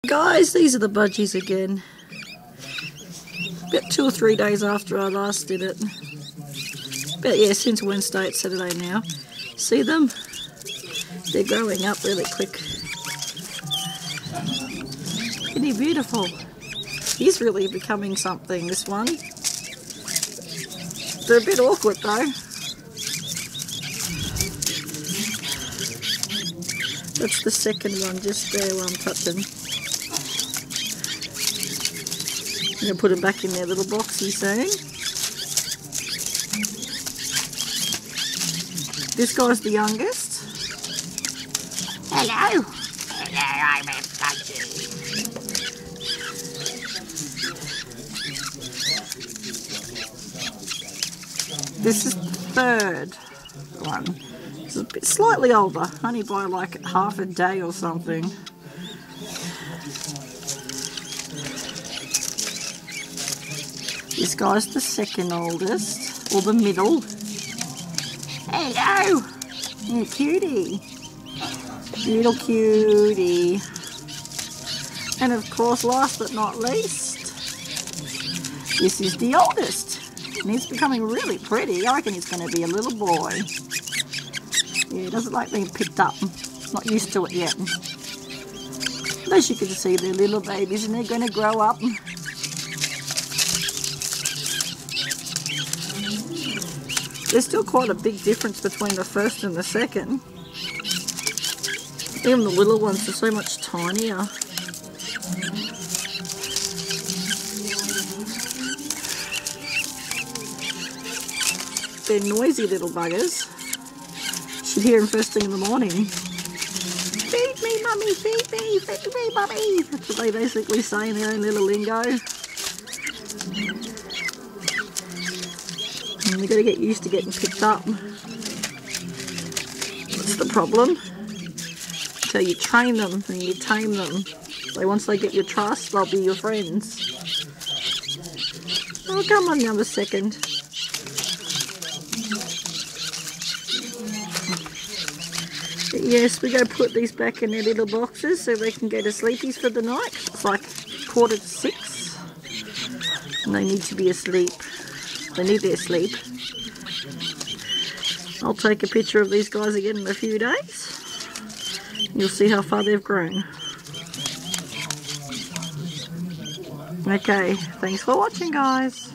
Guys, these are the Budgies again. About 2 or 3 days after I last did it. But yeah, since Wednesday, it's Saturday now. See them? They're growing up really quick. Isn't he beautiful? He's really becoming something, this one. They're a bit awkward though. That's the second one, just there where I'm touching. I'm going to put them back in their little boxy soon. This guy's the youngest. Hello. Hello, I'm a Budgie. This is the third one. It's a bit slightly older, only by like half a day or something. This guy's the second oldest, or the middle. Hello! You cutie. Little cutie. And of course, last but not least, this is the oldest. And he's becoming really pretty. I reckon he's going to be a little boy. Yeah, he doesn't like being picked up. Not used to it yet. As you can see, they're little babies and they're going to grow up. There's still quite a big difference between the first and the second. Even the little ones are so much tinier. They're noisy little buggers. You should hear them first thing in the morning. Feed me, mummy, feed me, mummy. That's what they basically say in their own little lingo. And they've got to get used to getting picked up. That's the problem. So you train them and you tame them. So once they get your trust, they'll be your friends. Oh, come on now, a second. But yes, we go put these back in their little boxes so they can go to sleepies for the night. It's like 5:45. And they need to be asleep. They need their sleep. I'll take a picture of these guys again in a few days. You'll see how far they've grown. Okay, thanks for watching, guys.